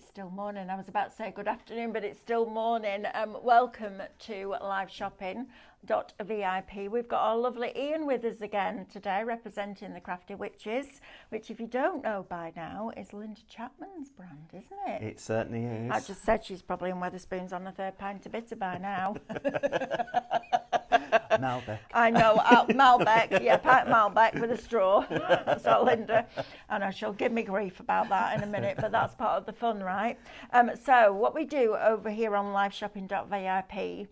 still morning. I was about to say good afternoon, but it's still morning. Welcome to Live Shopping.vip. We've got our lovely Ian with us again today, representing the Crafty Witches, which, if you don't know by now, is Linda Chapman's brand, isn't it? It certainly is. I just said she's probably in Wetherspoons on a third pint of bitter by now. Malbec. I know, Malbec, yeah, pint Malbec with a straw. So Linda, I know she'll give me grief about that in a minute, but that's part of the fun, right? So what we do over here on liveshopping.vip,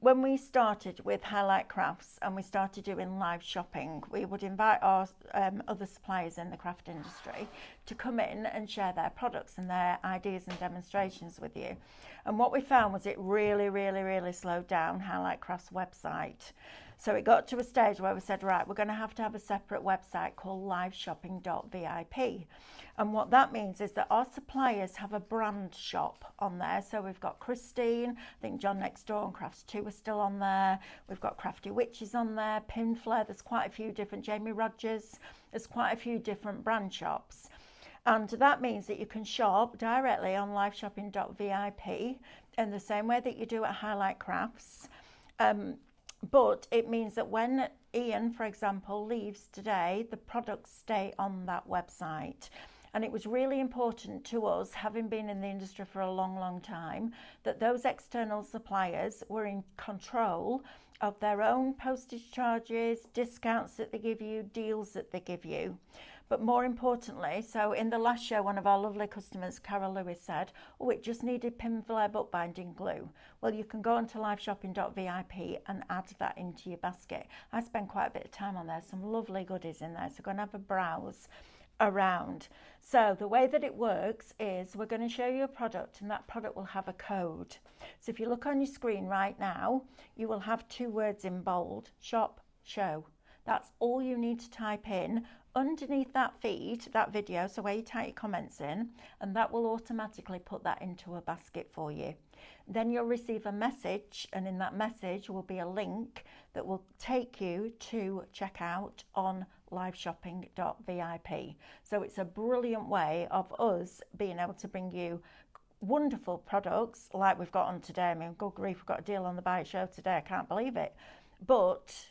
when we started with Highlight Crafts and we started doing live shopping, we would invite our other suppliers in the craft industry to come in and share their products and their ideas and demonstrations with you. And what we found was it really slowed down Highlight Crafts' website. So it got to a stage where we said, right, we're going to have a separate website called liveshopping.vip. And what that means is that our suppliers have a brand shop on there. So we've got Christine, I think John Next Door and Crafts 2 are still on there. We've got Crafty Witches on there, Pinflare, there's quite a few different, Jamie Rogers, there's quite a few different brand shops. And that means that you can shop directly on liveshopping.vip in the same way that you do at Highlight Crafts. But it means that when Ian, for example, leaves today, the products stay on that website. And it was really important to us, having been in the industry for a long time, that those external suppliers were in control of their own postage charges, discounts that they give you, deals that they give you. But more importantly, so in the last show, one of our lovely customers, Carol Lewis, said, oh, it just needed Pinflare bookbinding glue. Well, you can go onto liveshopping.vip and add that into your basket. I spend quite a bit of time on there, some lovely goodies in there, so go and have a browse around. So the way that it works is we're going to show you a product, and that product will have a code. So if you look on your screen right now, you will have two words in bold: shop, show. That's all you need to type in underneath that feed, that video, so where you type your comments in, and that will automatically put that into a basket for you. Then you'll receive a message, and in that message will be a link that will take you to check out on liveshopping.vip. So it's a brilliant way of us being able to bring you wonderful products like we've got on today. I mean, good grief, we've got a deal on the Buy It show today, I can't believe it. But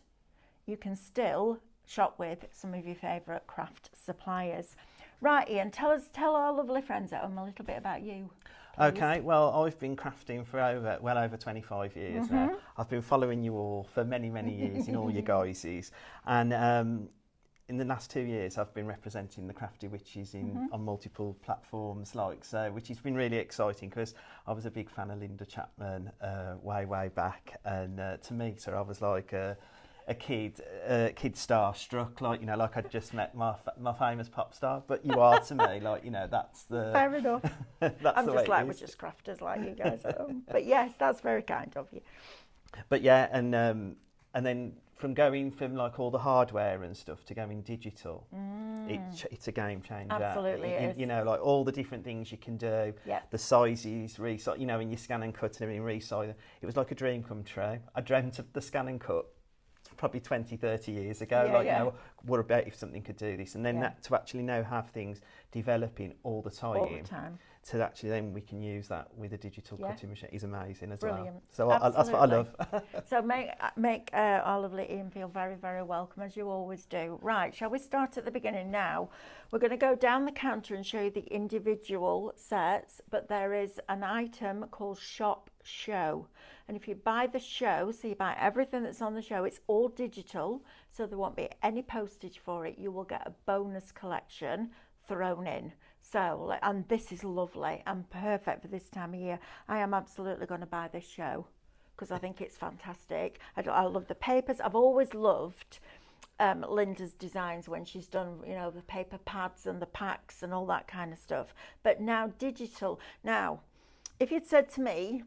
you can still shop with some of your favourite craft suppliers. Right, Ian, tell our lovely friends at home a little bit about you, please. Okay, well, I've been crafting for well over 25 years now. I've been following you all for many years in all your guises, and in the last 2 years I've been representing the Crafty Witches on multiple platforms, which has been really exciting, because I was a big fan of Linda Chapman way back, and to me, so I was like a kid starstruck, like I'd just met my famous pop star. But you are to me, that's the fair enough. that's I'm the just way like, we're just crafters like you guys at home. But yes, that's very kind of you. But yeah, and then from going from like all the hardware and stuff to going digital, it's a game changer. Absolutely, it is. Like all the different things you can do, the sizes, resize, when you scan and cut and everything, resize. It was like a dream come true. I dreamt of the scan and cut probably 20-30 years ago, what about if something could do this, and then that to actually now have things developing all the time, to actually then we can use that with a digital cutting machine is amazing as well. So that's what I love. So make our lovely Ian feel very welcome, as you always do. Right, shall we start at the beginning now? We're going to go down the counter and show you the individual sets, but there is an item called Shop Show, and if you buy the show, so you buy everything that's on the show, it's all digital, so there won't be any postage for it. You will get a bonus collection thrown in. So, and this is lovely and perfect for this time of year. I am absolutely going to buy this show because I think it's fantastic. I love the papers. I've always loved Linda's designs when she's done, the paper pads and the packs and all that kind of stuff. But now digital. Now, if you'd said to me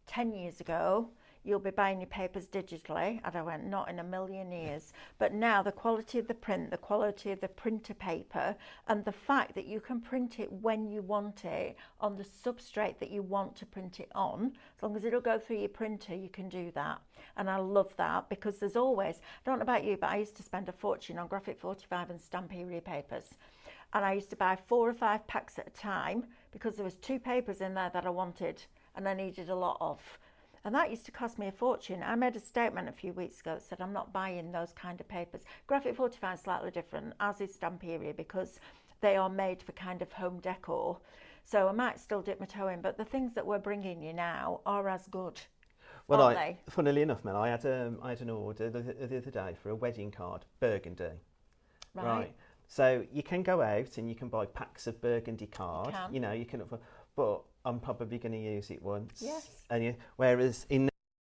10 years ago, you'll be buying your papers digitally, and I went, not in a million years. But now the quality of the print, the quality of the printer paper, and the fact that you can print it when you want it on the substrate that you want to print it on, as long as it'll go through your printer, you can do that. And I love that, because there's always, I don't know about you, but I used to spend a fortune on Graphic 45 and Stampede papers. and I used to buy 4 or 5 packs at a time because there was 2 papers in there that I wanted and I needed a lot of. And that used to cost me a fortune. I made a statement a few weeks ago that said I'm not buying those kind of papers. Graphic 45 is slightly different, as is Stamperia, because they are made for kind of home decor. So I might still dip my toe in, but the things that we're bringing you now are as good. Well, aren't they? Funnily enough, Mel, I had an order the other day for a wedding card, burgundy. Right. So you can go out and you can buy packs of burgundy card. You know, you can, but I'm probably going to use it once. Yes. And whereas in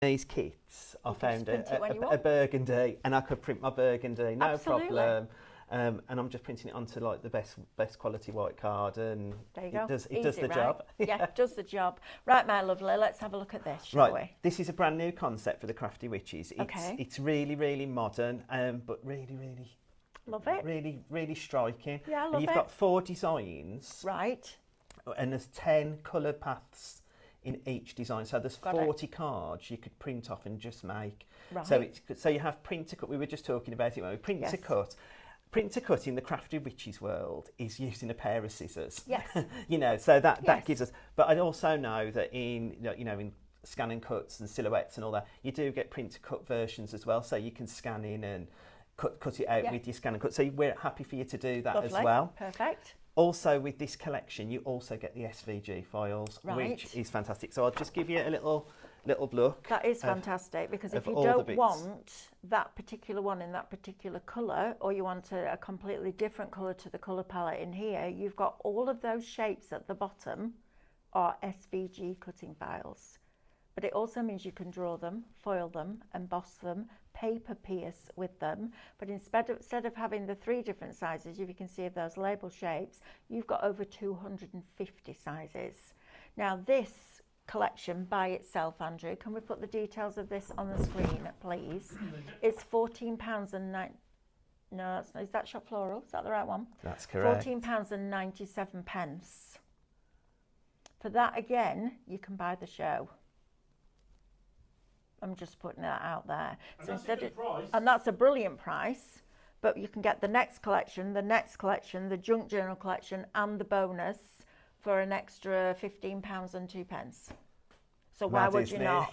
these kits, I found a burgundy, and I could print my burgundy, no Absolutely. problem. And I'm just printing it onto like the best quality white card, and there you go. It does the job. Yeah, it does the job. Right, my lovely, let's have a look at this, shall we? This is a brand new concept for the Crafty Witches. It's really, really modern, but really, really love it. Really, really striking. Yeah, I love and you've got 4 designs. Right. And there's 10 colour paths in each design. So there's 40 cards you could print off and just make. Right. So you have print to cut. We were just talking about it when we print to cut. Print to cut in the Crafty Witches world is using a pair of scissors. Yes. You know, so that gives us. But I also know that in in scan and cuts and silhouettes and all that, you do get print to cut versions as well. So you can scan in and cut it out with your scan and cut. So we're happy for you to do that as well. Perfect. Also, with this collection, you also get the SVG files, which is fantastic. So I'll just give you a little look. That is fantastic, because if you don't want that particular one in that particular colour, or you want a completely different colour to the colour palette in here, you've got all of those shapes at the bottom are SVG cutting files. But it also means you can draw them, foil them, emboss them, paper pierce with them. But instead of having the 3 different sizes, if you can see of those label shapes, you've got over 250 sizes. Now this collection by itself, Andrew, can we put the details of this on the screen, please? It's £14 and no, is that Shop Floral? Is that the right one? That's correct. £14 and 97 pence. For that, again, you can buy the show. I'm just putting that out there. And that's a good price. And that's a brilliant price, but you can get the next collection, the Junk Journal collection, and the bonus for an extra £15 and 2 pence. So why would you not?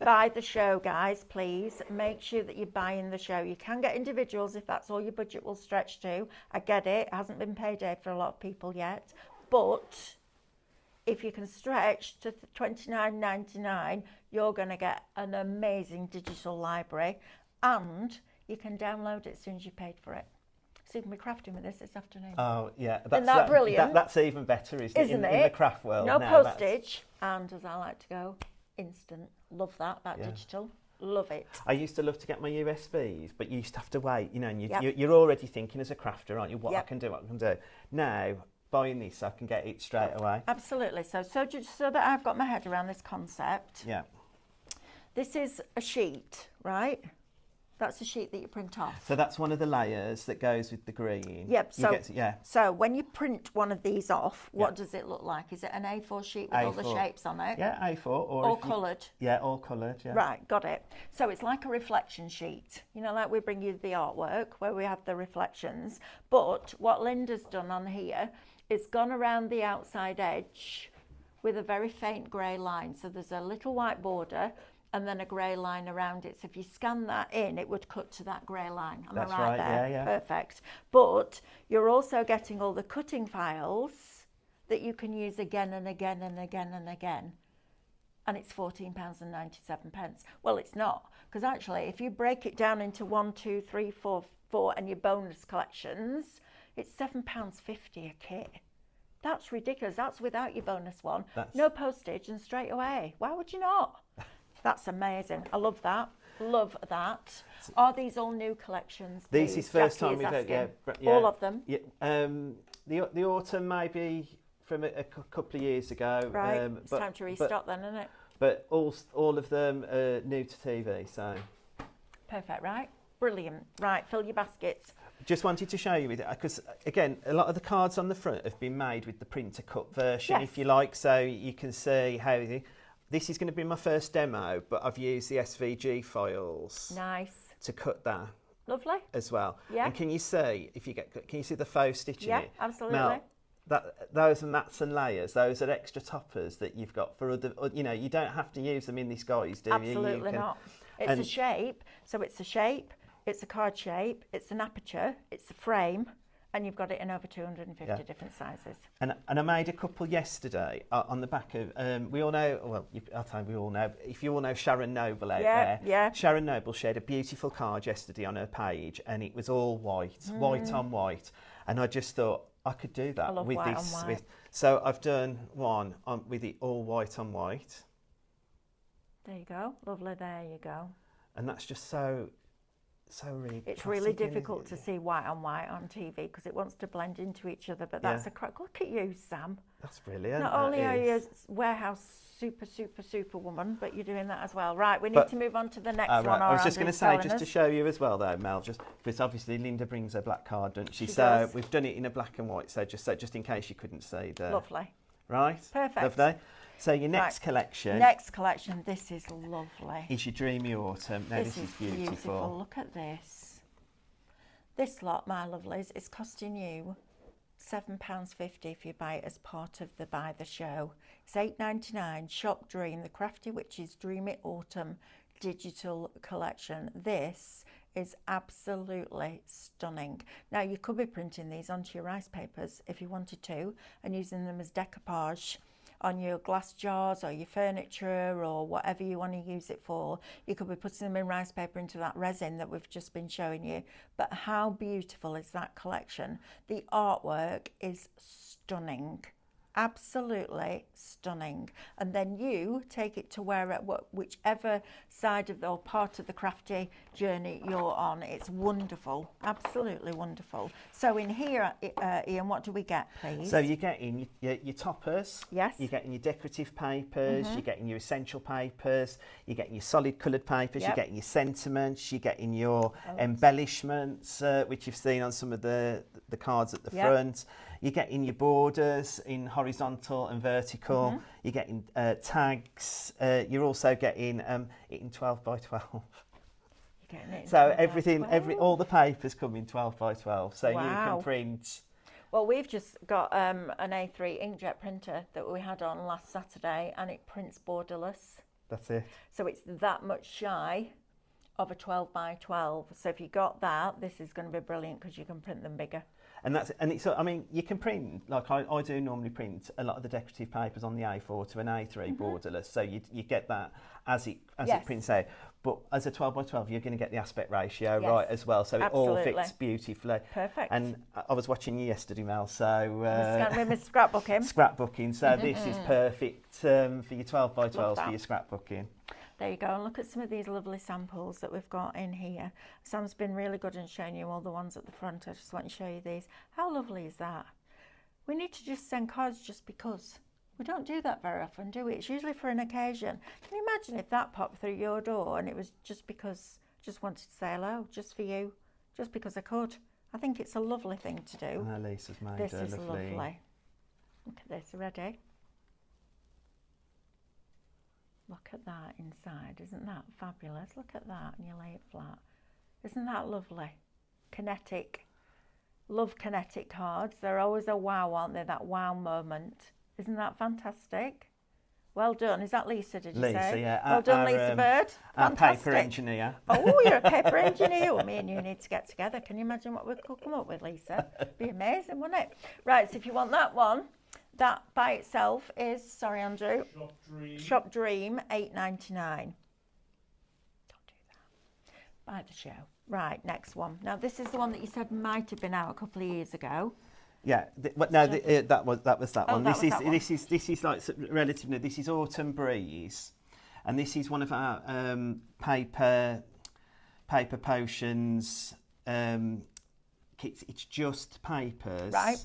Buy the show, guys, please. Make sure that you're buying the show. You can get individuals if that's all your budget will stretch to. I get it. It hasn't been payday for a lot of people yet. But if you can stretch to $29.99, you're going to get an amazing digital library, and you can download it as soon as you paid for it. So you can be crafting with this afternoon. Oh, yeah. Isn't that brilliant? That's even better, isn't it? In the craft world. No postage, and as I like to go, instant. Love that digital. Love it. I used to love to get my USBs, but you used to have to wait, and you're already thinking as a crafter, aren't you, what I can do. Now, buying this, I can get it straight away. Absolutely. So just so that I've got my head around this concept. Yeah. This is a sheet, right? That's a sheet that you print off. So that's one of the layers that goes with the green. Yep. So, so when you print one of these off, what does it look like? Is it an A4 sheet with all the shapes on it? Yeah, A4. All coloured? Yeah, all coloured, yeah. Right, got it. So it's like a reflection sheet. You know, like we bring you the artwork where we have the reflections. But what Linda's done on here is gone around the outside edge with a very faint grey line. So there's a little white border and then a grey line around it. So if you scan that in, it would cut to that grey line. Am I right there? Yeah. Perfect. But you're also getting all the cutting files that you can use again and again and again and again. And it's £14 and 97 pence. Well, it's not, because actually, if you break it down into 1, 2, 3, 4, and your bonus collections, it's £7.50 a kit. That's ridiculous. That's without your bonus one. No postage and straight away. Why would you not? That's amazing. I love that. Love that. Are these all new collections? This is first time we've had, yeah. All of them? Yeah. The autumn maybe from a couple of years ago. Right. It's time to restock then, isn't it? But all of them are new to TV, so. Perfect, right? Brilliant. Right, fill your baskets. Just wanted to show you with it, because again, a lot of the cards on the front have been made with the print to cut version, if you like, so you can see how this is going to be my first demo, but I've used the SVG files. Nice. To cut that. Lovely. as well. Yeah. And can you see can you see the faux stitch in it? Yeah, absolutely. Mel, those are mats and layers. Those are extra toppers that you've got for other. You know, you don't have to use them in this guise, do you? Absolutely not. It's a shape. So it's a shape. It's a card shape. It's an aperture. It's a frame. And you've got it in over 250 different sizes. And I made a couple yesterday on the back of, we all know, well, I'll tell you, we all know, if you all know Sharon Noble out there. Yeah. Sharon Noble shared a beautiful card yesterday on her page, and it was all white, white on white. And I just thought I could do that with white this. on white. So I've done one with it all white on white. There you go. Lovely, there you go. And that's just so really it's classic, really difficult to see white on white on TV because it wants to blend into each other, but that's a crack. Look at you, Sam. That's brilliant. Not only are you a warehouse super woman, but you're doing that as well. Right, we need to move on to the next one. I was just going to say, just to show you as well though, Mel, just because obviously Linda brings her black card, doesn't she? So does. we've done it in a black and white, so just in case you couldn't see the... Lovely. Right? Perfect. Lovely. So your next collection... Next collection, this is lovely. Is your Dreamy Autumn. Now this is beautiful. Look at this. This lot, my lovelies, is costing you £7.50 if you buy it as part of the Buy the Show. It's £8.99. Shop Dream, the Crafty Witches Dreamy Autumn digital collection. This is absolutely stunning. Now you could be printing these onto your rice papers if you wanted to and using them as decoupage on your glass jars or your furniture or whatever you want to use it for. You could be putting them in rice paper into that resin that we've just been showing you. But how beautiful is that collection? The artwork is stunning. Absolutely stunning. And then you take it to whichever side of or part of the crafty journey you're on. It's wonderful, absolutely wonderful. So in here, Ian, what do we get, please? So you're getting your toppers. Yes. You're getting your decorative papers. You're getting your essential papers. You're getting your solid coloured papers. You're getting your sentiments. You're getting your embellishments, which you've seen on some of the cards at the front. You're getting your borders in horizontal and vertical. You're getting tags. You're also getting it in 12 by 12. You're getting it. So all the papers come in 12 by 12. So you can print. Well, we've just got an A3 inkjet printer that we had on last Saturday, and it prints borderless. That's it. So it's that much shy of a 12 by 12. So if you got that, this is going to be brilliant because you can print them bigger. And I mean, you can print, like I do normally print a lot of the decorative papers on the A4 to an A3 borderless, so you get that as it prints out. But as a 12 by 12, you're going to get the aspect ratio right as well, so it all fits beautifully. Perfect. And I was watching you yesterday, Mel, so... with my scrapbooking. Scrapbooking, so this is perfect for your 12 by 12s for your scrapbooking. There you go, and look at some of these lovely samples that we've got in here. Sam's been really good in showing you all the ones at the front. I just want to show you these. How lovely is that? We need to just send cards just because. We don't do that very often, do we? It's usually for an occasion. Can you imagine if that popped through your door and it was just because, just wanted to say hello, just for you, just because I could? I think it's a lovely thing to do. Lisa's made this is lovely. Look at this, ready? Look at that inside, isn't that fabulous? Look at that, and you lay it flat. Isn't that lovely? Kinetic. Love kinetic cards. They're always a wow, aren't they? That wow moment. Isn't that fantastic? Well done. Is that Lisa, did you say? Lisa, yeah. Well done, Lisa Bird. Our paper engineer. Oh, you're a paper engineer. Well, me and you need to get together. Can you imagine what we could come up with, Lisa? Be amazing, wouldn't it? Right, so if you want that one, that by itself is, sorry Andrew, Shop Dream, £8.99. Don't do that. Buy the show. Right, next one. Now this is the one that you said might have been out a couple of years ago. Yeah, that was that one. This is like relatively. This is Autumn Breeze, and this is one of our paper potions kits. It's just papers, right?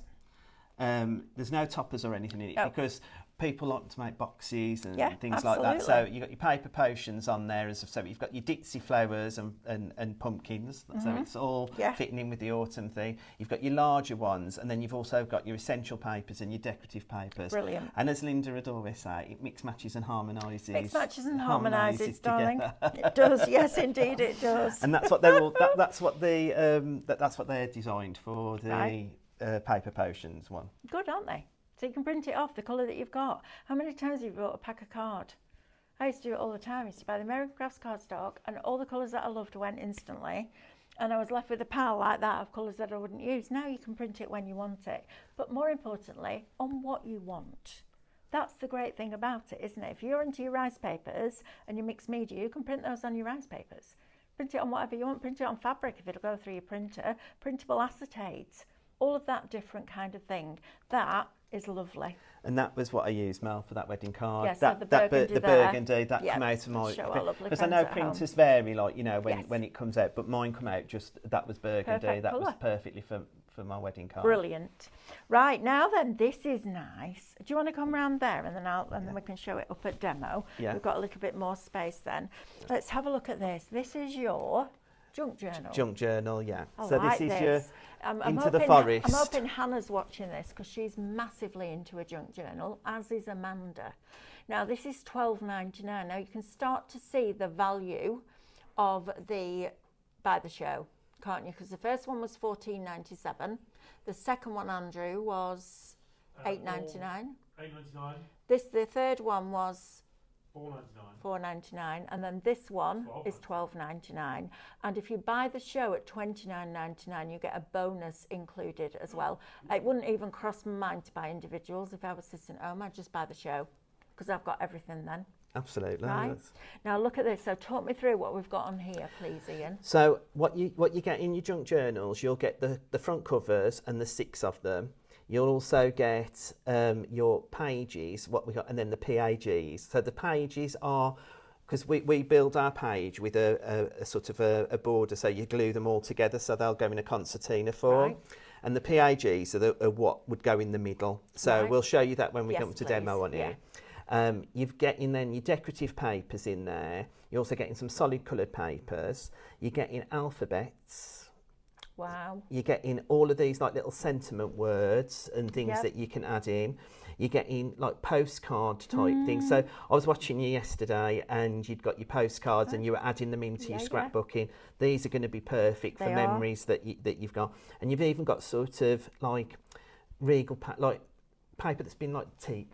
There's no toppers or anything in it because people like to make boxes and things absolutely. like that. So you've got your paper potions on there, as I've said. You've got your ditzy flowers and pumpkins. So it's all fitting in with the autumn theme. You've got your larger ones, and then you've also got your essential papers and your decorative papers. Brilliant. And as Linda would always say, it mix matches and harmonises. Mix matches and harmonises, darling. Together. It does. Yes, indeed, it does. And that's what they're all. That's what they're designed for. The paper potions one. Good, aren't they? So you can print it off the colour that you've got. How many times have you bought a pack of card? I used to do it all the time. I used to buy the American Crafts cardstock and all the colours that I loved went instantly. And I was left with a pile like that of colours that I wouldn't use. Now you can print it when you want it. But more importantly, on what you want. That's the great thing about it, isn't it? If you're into your rice papers and your mixed media, you can print those on your rice papers. Print it on whatever you want. Print it on fabric if it'll go through your printer. Printable acetates. All of that different kind of thing. That is lovely. And that was what I used, Mel, for that wedding card. Yes, that, the burgundy, that yeah. came out of my... Because I know printers vary, like, you know, when it comes out, but mine come out just, that was burgundy. Perfect that colour. was perfectly for my wedding card. Brilliant. Right, now then, this is nice. Do you want to come round there and then we can show it up at demo? Yeah. We've got a little bit more space then. Let's have a look at this. This is your junk journal. Junk journal, yeah. I So like this is this. your I'm into the hoping, forest. I'm hoping Hannah's watching this because she's massively into a junk journal, as is Amanda. Now this is $12.99. Now you can start to see the value of the by the show, can't you? Because the first one was $14.97. The second one, Andrew, was $8.99. $8.99. The third one was $4.99. $4.99, and then this one is $12.99. And if you buy the show at $29.99, you get a bonus included as well. It wouldn't even cross my mind to buy individuals. If I was sitting at home, I'd just buy the show because I've got everything then. Absolutely. Right. Now look at this. So talk me through what we've got on here, please, Ian. So what you get in your junk journals, you'll get the front covers and the 6 of them. You'll also get your pages, what we got, and then the PAGs. So the pages are, because we build our page with a sort of a border, so you glue them all together, so they'll go in a concertina form. Right. And the PAGs are what would go in the middle. So Right. we'll show you that when we Yes, come to please. demo on Yeah. here. You've getting then your decorative papers in there. You're also getting some solid coloured papers. You're getting alphabets. Wow. You're getting all of these like little sentiment words and things Yep. that you can add in. You're getting like postcard type things. So I was watching you yesterday and you'd got your postcards and you were adding them into your scrapbooking. These are going to be perfect for They are. memories that you've got. And you've even got sort of like regal, like paper that's been like tea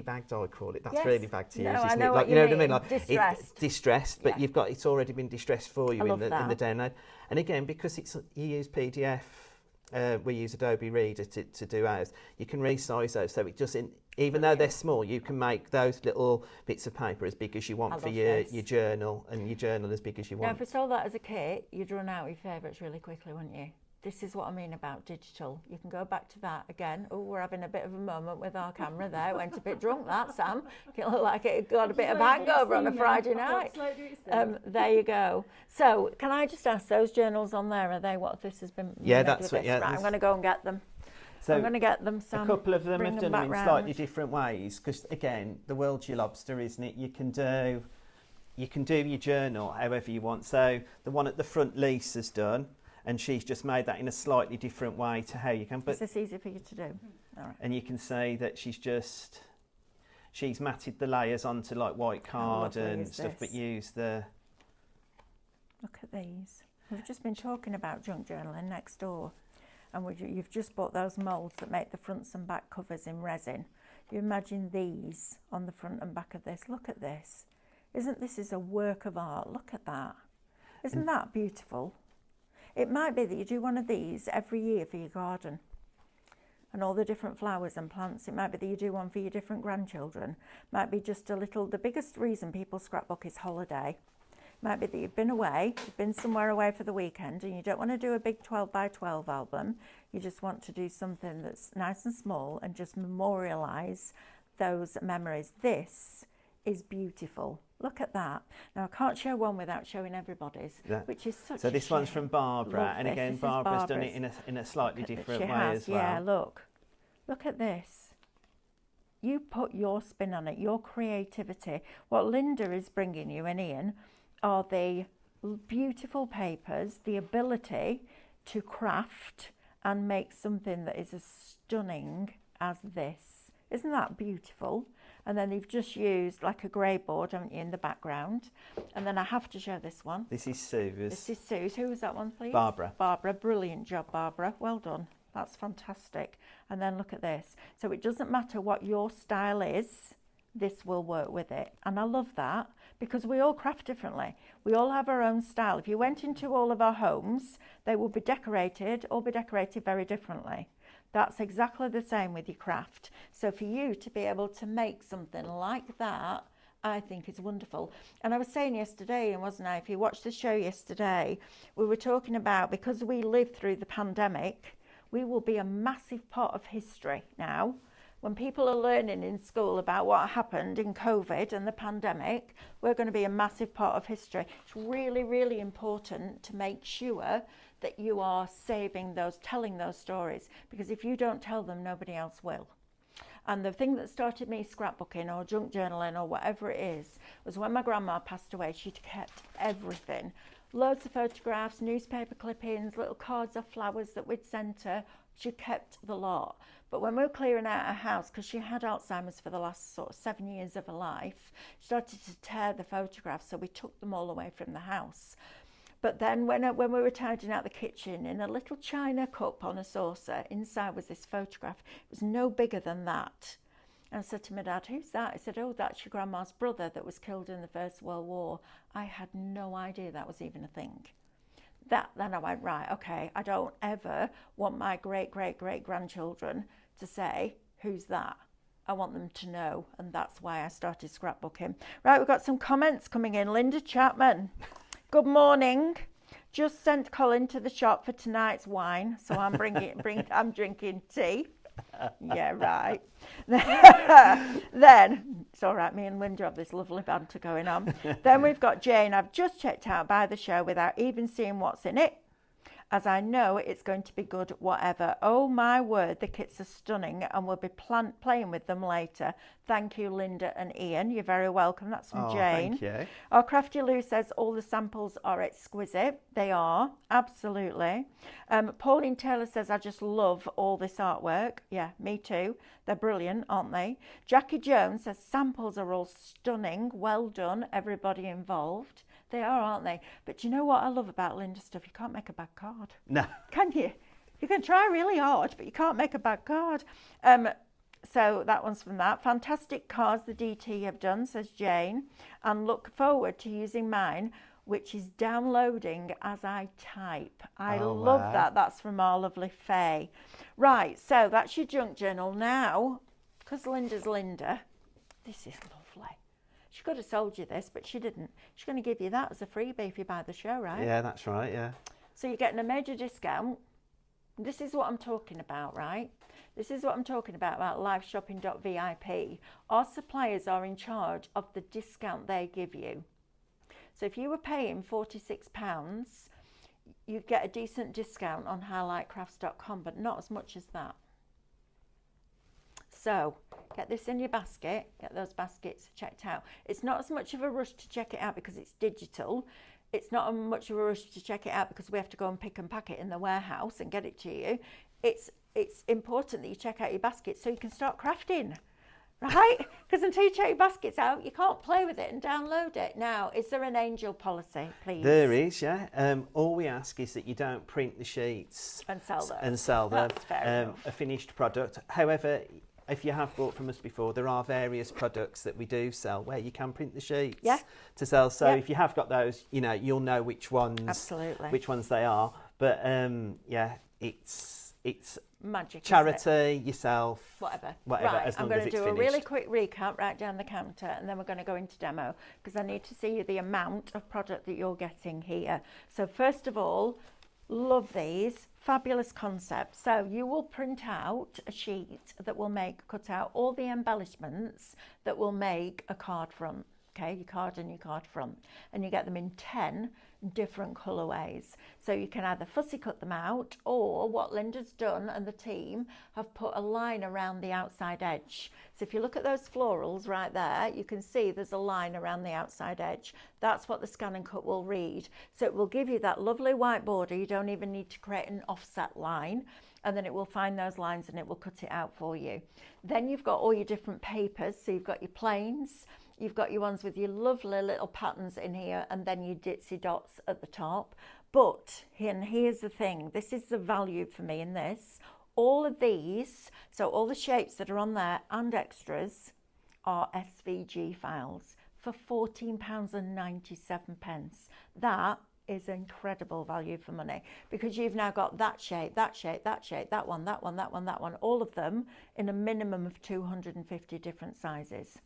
bagged, I call it. That's Yes. really bag to No, use, I isn't know it? what Like, you know what I mean. mean? Like Distressed. It's distressed, but Yeah. it's already been distressed for you I in love the that. download. And again, because you use PDF, we use Adobe Reader to do ours. You can resize those, so it doesn't. Even though they're small, you can make those little bits of paper as big as you want I for love your this. journal, and your journal as big as you Now, if want. we sold that as a kit, you'd run out of your favourites really quickly, wouldn't you? This is what I mean about digital. You can go back to that again. Oh, we're having a bit of a moment with our camera there. It went a bit drunk, that, Sam. It looked like it got a bit of hangover on a Friday night. There you go. So, can I just ask, those journals on there, are they what this has been Yeah, made that's with what- this? yeah, Right, I'm this- going to go and get them. So I'm going to get them, Sam. a couple of them Bring have them done them back in round. slightly different ways, because again, the world's your lobster, isn't it? You can do your journal however you want. So the one at the front, Lisa's done, and she's just made that in a slightly different way to how you can. Is But this easy for you to do? All right. and you can see that she's matted the layers onto like white card lovely and is stuff, but this? use the. Look at these. We've just been talking about junk journaling next door, and you've just bought those moulds that make the fronts and back covers in resin. You imagine these on the front and back of this. Look at this. Isn't this is a work of art? Look at that. Isn't that beautiful? It might be that you do one of these every year for your garden and all the different flowers and plants. It might be that you do one for your different grandchildren. Might be just a little, the biggest reason people scrapbook is holiday. Might be that you've been away, you've been somewhere away for the weekend and you don't want to do a big 12 by 12 album. You just want to do something that's nice and small and just memorialise those memories. This is beautiful. Look at that. Now, I can't show one without showing everybody's, which is such So a this one's shame. from Barbara, Love and this. again, This is Barbara's done Barbara's. it in a slightly Look at that. different She way has, as well. yeah, look. Look at this. You put your spin on it, your creativity. What Linda is bringing you and Ian are the beautiful papers, the ability to craft and make something that is as stunning as this. Isn't that beautiful? And then you've just used like a grey board, haven't you, in the background. And then I have to show this one. This is Sue's. This is Sue's. Who was that one, please? Barbara. Barbara. Brilliant job, Barbara. Well done. That's fantastic. And then look at this. So it doesn't matter what your style is, this will work with it. And I love that because we all craft differently. We all have our own style. If you went into all of our homes, they will be decorated very differently. That's exactly the same with your craft. So for you to be able to make something like that, I think is wonderful. And I was saying yesterday, and wasn't I, if you watched the show yesterday, we were talking about, because we lived through the pandemic, we will be a massive part of history now. When people are learning in school about what happened in COVID and the pandemic, we're going to be a massive part of history. It's really, really important to make sure that you are saving those, telling those stories, because if you don't tell them, nobody else will. And the thing that started me scrapbooking or junk journaling or whatever it is was when my grandma passed away. She'd kept everything. Loads of photographs, newspaper clippings, little cards of flowers that we'd sent her. She kept the lot. But when we were clearing out her house, because she had Alzheimer's for the last sort of 7 years of her life, she started to tear the photographs, so we took them all away from the house. But then when we were tidying out the kitchen, in a little china cup on a saucer, inside was this photograph. It was no bigger than that. And I said to my dad, "Who's that?" He said, "Oh, that's your grandma's brother that was killed in the First World War." I had no idea that was even a thing. Then I went, right, okay, I don't ever want my great-great-great-grandchildren to say, "Who's that?" I want them to know, and that's why I started scrapbooking. Right, we've got some comments coming in. Linda Chapman, good morning. Just sent Colin to the shop for tonight's wine, so I'm I'm drinking tea. Yeah, right. Then, it's all right, me and Linda have this lovely banter going on. Then we've got Jane. I've just checked out by the show without even seeing what's in it, as I know it's going to be good whatever. Oh my word, the kits are stunning and we'll be playing with them later. Thank you, Linda and Ian. You're very welcome. That's from Jane. Thank you. Our Crafty Lou says all the samples are exquisite. They are, absolutely. Pauline Taylor says, I just love all this artwork. Yeah, me too. They're brilliant, aren't they? Jackie Jones says samples are all stunning. Well done, everybody involved. They are, aren't they? But do you know what I love about Linda stuff? You can't make a bad card. No. Can you? You can try really hard, but you can't make a bad card. So that one's from that. Fantastic cards the DT have done, says Jane. And look forward to using mine, which is downloading as I type. I love that. That's from our lovely Faye. Right, so that's your junk journal. Now, because Linda's Linda, this is lovely. She could have sold you this, but she didn't. She's going to give you that as a freebie if you buy the show, right? Yeah, that's right, yeah. So you're getting a major discount. This is what I'm talking about, right? This is what I'm talking about liveshopping.vip. Our suppliers are in charge of the discount they give you. So if you were paying £46, you'd get a decent discount on highlightcrafts.com, but not as much as that. So get this in your basket, get those baskets checked out. It's not as much of a rush to check it out because it's digital. It's not much of a rush to check it out because we have to go and pick and pack it in the warehouse and get it to you. It's important that you check out your basket so you can start crafting, right? Because until you check your baskets out, you can't play with it and download it. Now, is there an angel policy, please? There is, yeah. All we ask is that you don't print the sheets and sell them. That's fair enough. A finished product. However, if you have bought from us before, there are various products that we do sell where you can print the sheets to sell. So if you have got those, you know, you'll know which ones, which ones they are. But yeah, it's magic. Charity, yourself, whatever. Right, as long I'm going to do a really quick recap right down the counter, and then we're going to go into demo because I need to see the amount of product that you're getting here. So first of all, love these fabulous concepts. So you will print out a sheet that will cut out all the embellishments that will make a card front. okay, your card and your card front, and you get them in 10 different colourways. So you can either fussy cut them out, or what Linda's done and the team have put a line around the outside edge. So if you look at those florals right there, you can see there's a line around the outside edge. That's what the scan and cut will read. So it will give you that lovely white border. You don't even need to create an offset line, and then it will find those lines and it will cut it out for you. Then you've got all your different papers. So you've got your plains, you've got your ones with your lovely little patterns in here, and then your ditzy dots at the top. But here's the thing, this is the value for me in this. All of these, so all the shapes that are on there and extras, are SVG files for £14.97. That is incredible value for money, because you've now got that shape, that shape, that shape, that one, that one, that one, that one, all of them in a minimum of 250 different sizes,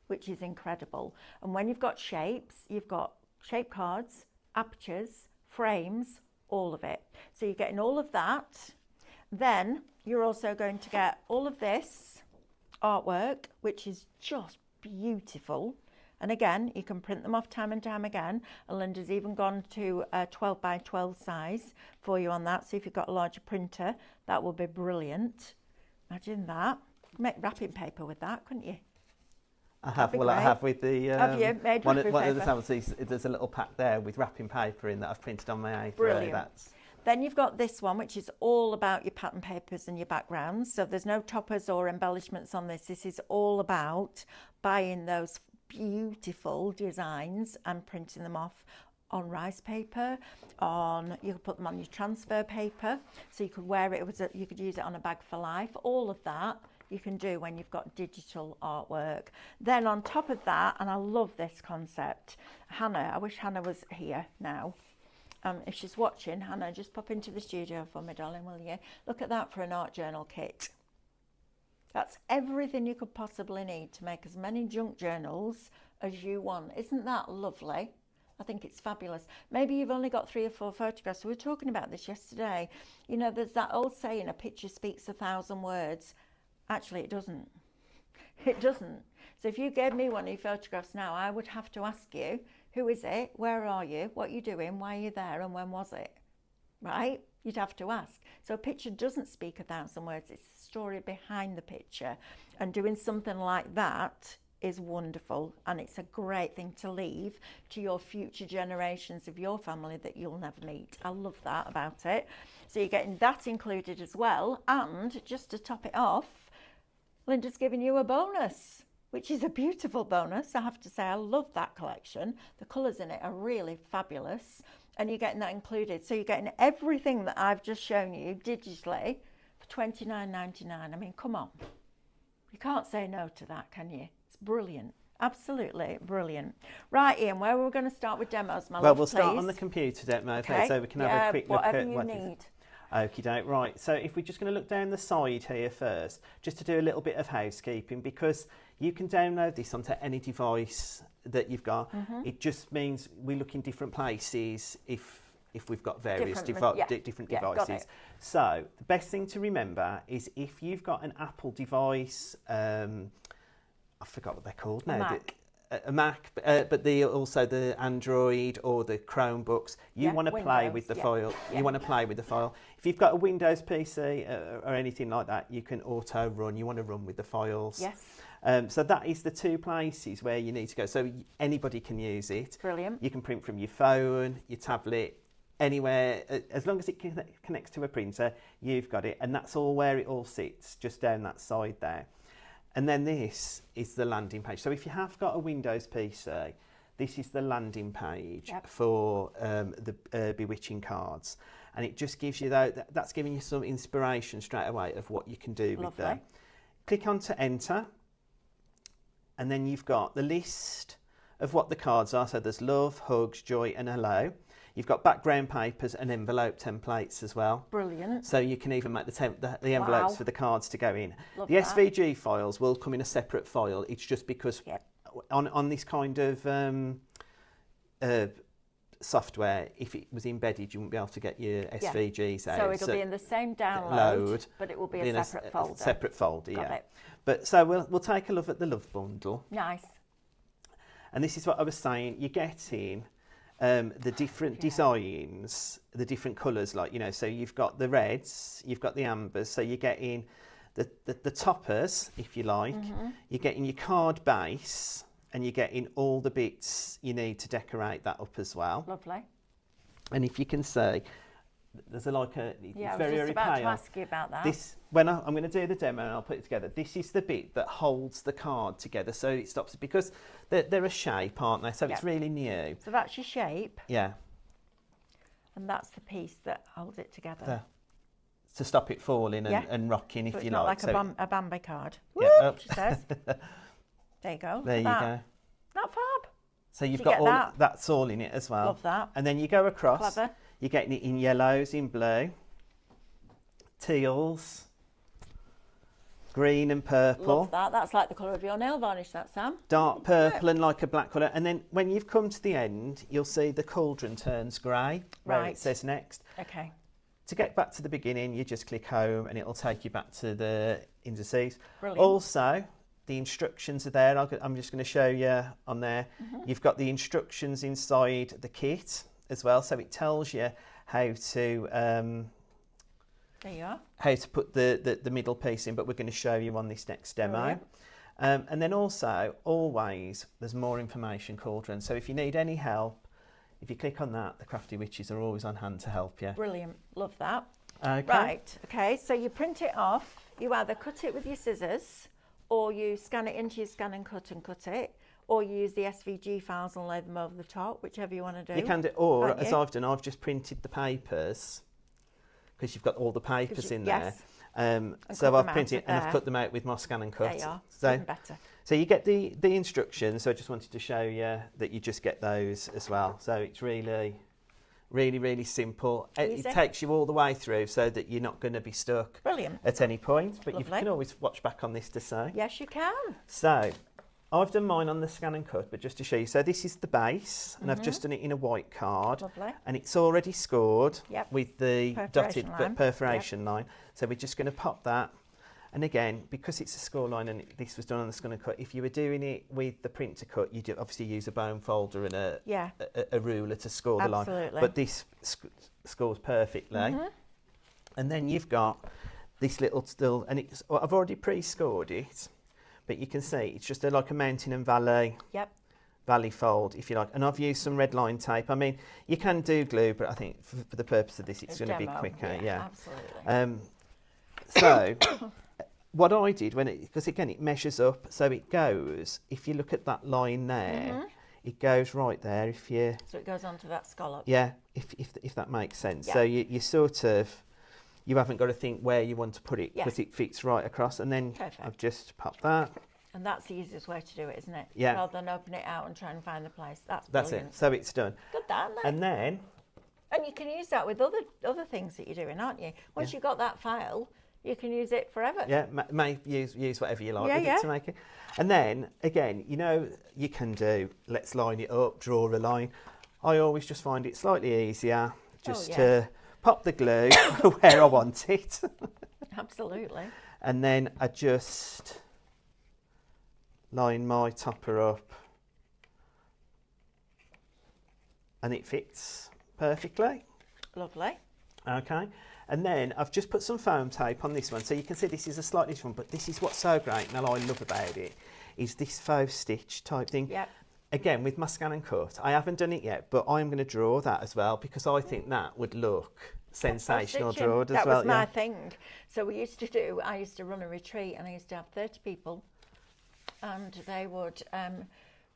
which is incredible. And when you've got shapes, you've got shape cards, apertures, frames, all of it. So you're getting all of that. Then you're also going to get all of this artwork, which is just beautiful. And again, you can print them off time and time again. And Linda's even gone to a 12 by 12 size for you on that. So if you've got a larger printer, that will be brilliant. Imagine that. Make wrapping paper with that, couldn't you? I have. Well, I have with the have you made one wrapping of the paper? samples. There's a little pack there with wrapping paper in that I've printed on my A3. Brilliant. Then you've got this one, which is all about your pattern papers and your backgrounds. So there's no toppers or embellishments on this. This is all about buying those beautiful designs and printing them off on rice paper. You could put them on your transfer paper, so you could wear it. You could use it on a bag for life. All of that you can do when you've got digital artwork. Then on top of that, and I love this concept, Hannah, I wish Hannah was here now. If she's watching, Hannah, just pop into the studio for me, darling, will you? Look at that for an art journal kit. That's everything you could possibly need to make as many junk journals as you want. Isn't that lovely? I think it's fabulous. Maybe you've only got 3 or 4 photographs. We were talking about this yesterday. You know, there's that old saying, a picture speaks 1,000 words. Actually, it doesn't. It doesn't. So if you gave me one of your photographs now, I would have to ask you, who is it? Where are you? What are you doing? Why are you there? And when was it? Right? You'd have to ask. So a picture doesn't speak 1,000 words. It's the story behind the picture. And doing something like that is wonderful. And it's a great thing to leave to your future generations of your family that you'll never meet. I love that about it. So you're getting that included as well. And just to top it off, Linda's giving you a bonus, which is a beautiful bonus. I have to say, I love that collection. The colours in it are really fabulous. And you're getting that included. So you're getting everything that I've just shown you digitally for £29.99. I mean, come on. You can't say no to that, can you? It's brilliant. Absolutely brilliant. Right, Ian, where we're going to start with demos, my love, Well, we'll start please. on the computer demo, Okay. so we can have a quick look whatever at you what need. Okie doke, right. So if we're just going to look down the side here first, just to do a little bit of housekeeping, because you can download this onto any device that you've got. It just means we look in different places if we've got various different devices. So the best thing to remember is if you've got an Apple device, I forgot what they're called now. A Mac, but also the Android or the Chromebooks. You want to play with the file. You want to play with the file. If you've got a Windows PC or anything like that, you can auto run. You want to run with the files. Yes. So that is the 2 places where you need to go. So anybody can use it. Brilliant. You can print from your phone, your tablet, anywhere. As long as it connects to a printer, you've got it. And that's all where it all sits, just down that side there. And then this is the landing page. So if you have got a Windows PC, this is the landing page for the Bewitching cards. And it just gives you that's giving you some inspiration straight away of what you can do with them. Click on to enter. And then you've got the list of what the cards are. So there's love, hugs, joy and hello. You've got background papers and envelope templates as well. Brilliant. So you can even make the envelopes for the cards to go in. Love the that. SVG files will come in a separate file. It's just because on this kind of software, if it was embedded, you wouldn't be able to get your SVGs out. So it'll be in the same download, but it will be a separate folder. Separate folder, Got it. But so we'll take a look at the love bundle. Nice. And this is what I was saying. You're getting the different designs, the different colours, like, you know, so you've got the reds, you've got the ambers, so you're getting the toppers, if you like, you're getting your card base, and you're getting all the bits you need to decorate that up as well. Lovely. And if you can see, there's it's Yeah, I was very, just very about to pale. ask you about that. This, when I'm going to do the demo and I'll put it together, this is the bit that holds the card together, so it stops it, because they're a shape, aren't they? So it's really new. So that's your shape. Yeah. And that's the piece that holds it together. There. To stop it falling and rocking, so if you not like. like a Bambi card. Yeah. Whoop, she says. There you go. There you go. Not fab. So you've got that's all in it as well. Love that. And then you go across. Clever. You're getting it in yellows, in blue, teals, green and purple. Love that. That's like the colour of your nail varnish, that, Sam. Dark purple and like a black colour. And then when you've come to the end, you'll see the cauldron turns grey, where it says next. Okay. To get back to the beginning, you just click home and it'll take you back to the indices. Brilliant. Also, the instructions are there. I'm just going to show you on there. You've got the instructions inside the kit as well, so it tells you how to there you are. how to put the middle piece in, but we're going to show you on this next demo. And then also, always, there's more information, Cauldron. So if you need any help, if you click on that, the Crafty Witches are always on hand to help you. Brilliant. Love that. Okay. Right. Okay. So you print it off. You either cut it with your scissors, or you scan it into your scan and cut it, or you use the SVG files and lay them over the top, whichever you want to do. You can do, or as I've done, I've just printed the papers, because you've got all the papers in there. So I've printed and I've cut them out with my scan and cut. There you are. So, even better. So you get the instructions. So I just wanted to show you that you just get those as well. So it's really, really, really simple. It takes you all the way through, so that you're not going to be stuck at any point. But you can always watch back on this to see. Yes, you can. So I've done mine on the scan and cut, but just to show you. So this is the base, and I've just done it in a white card. Lovely. And it's already scored with the dotted perforation line. So we're just going to pop that. And again, because it's a score line and this was done on the scan and cut, if you were doing it with the print to cut, you'd obviously use a bone folder and a ruler to score the line. But this scores perfectly. And then you've got this little still, and I've already pre-scored it, but you can see it's just like a mountain and valley. Valley fold, if you like. And I've used some red line tape. I mean, you can do glue, but I think for the purpose of this, it's going to be quicker. Yeah, absolutely. So what I did, because again, it measures up, so it goes, if you look at that line there, it goes right there. So it goes onto that scallop. Yeah, if that makes sense. So you sort of, you haven't got to think where you want to put it, because it fits right across. And then I've just popped that. And that's the easiest way to do it, isn't it? Yeah. Rather than open it out and try and find the place. That's it. So it's done. Good, that, isn't it? And then... And you can use that with other things that you're doing, aren't you? Once you've got that file, you can use it forever. Yeah, use whatever you like with it to make it. And then, again, you know, you can do, let's line it up, draw a line. I always just find it slightly easier just to pop the glue where I want it. Absolutely. And then I just line my topper up. And it fits perfectly. Lovely. Okay. And then I've just put some foam tape on this one, so you can see this is a slightly different, but this is what's so great and I love about it, is this faux stitch type thing. Again, with my scan and cut, I haven't done it yet, but I'm going to draw that as well, because I think that would look sensational drawed as well. That was my thing. So I used to run a retreat, and I used to have 30 people, and they would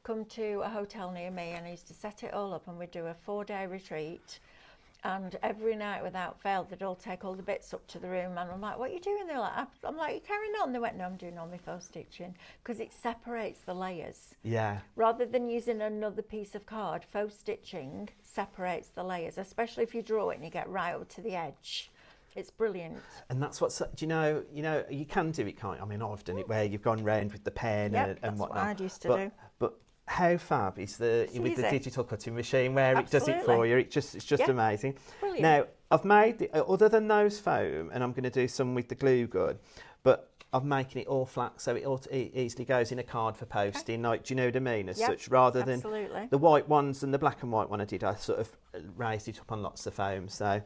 come to a hotel near me, and I used to set it all up, and we'd do a 4-day retreat. And every night without fail, they'd all take all the bits up to the room, and I'm like, what are you doing? They're like, I'm like, you carrying on? They went, no, I'm doing all my faux stitching, because it separates the layers. Yeah. Rather than using another piece of card, faux stitching separates the layers, especially if you draw it and you get right up to the edge. It's brilliant. And that's what's, do you know, you can do it, can't you? I mean, I've done it where you've gone round with the pen and whatnot. That's what I used to do. But how fab is with the digital cutting machine where it does it for you? It's just amazing. Brilliant. Now, I've made, other than those foam, and I'm going to do some with the glue gun, but I'm making it all flat, so it easily goes in a card for posting. Like, do you know what I mean? As such, rather than the white ones and the black and white one I did, I sort of raised it up on lots of foam. So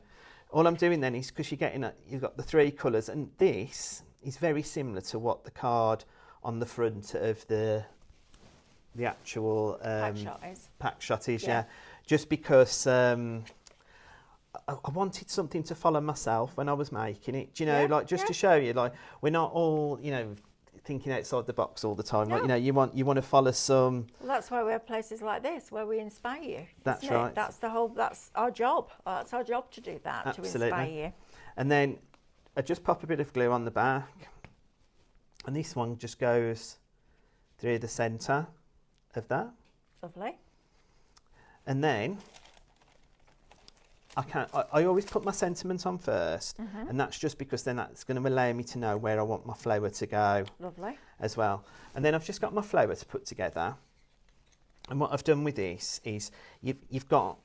all I'm doing then is, because you've got the 3 colours, and this is very similar to what the card on the front of the actual pack shot is. Yeah. Just because I wanted something to follow myself when I was making it. Do you know, like, just to show you, like, we're not all, you know, thinking outside the box all the time. No. Like, you know, you want to follow some. Well, that's why we have places like this where we inspire you. That's right. That's our job. That's our job to do that. Absolutely. To inspire you. And then I just pop a bit of glue on the back, and this one just goes through the centre of that. Lovely. And then I always put my sentiment on first, and that's just because then that's going to allow me to know where I want my flower to go. Lovely. As well. And then I've just got my flower to put together. And what I've done with this is you've got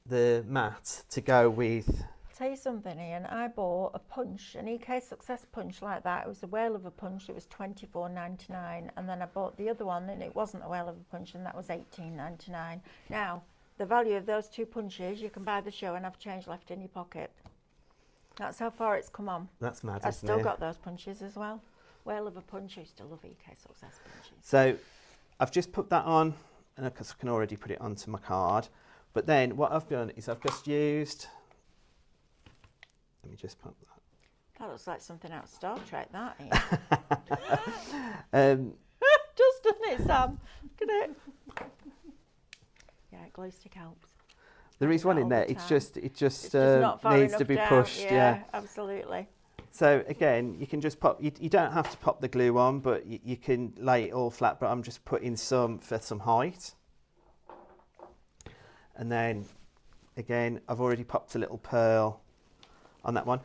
the mat to go with. I'll tell you something, Ian. I bought a punch, an EK Success punch like that. It was a whale of a punch. It was $24.99, and then I bought the other one, and it wasn't a whale of a punch, and that was $18.99. Now, the value of those 2 punches, you can buy the show and have change left in your pocket. That's how far it's come on. That's mad, I've still got those punches as well. Whale of a punch. I still love EK Success punches. So I've just put that on, and I can already put it onto my card. But then what I've done is I've just used. Let me just pop that. That looks like something out of Star Trek, that. Just doesn't it, Sam? Look at it. Yeah, glue stick helps. There is one in there. It just needs to be pushed. Yeah, absolutely. So again, you can just pop. You don't have to pop the glue on, but you can lay it all flat. But I'm just putting some for some height. And then again, I've already popped a little pearl on that one.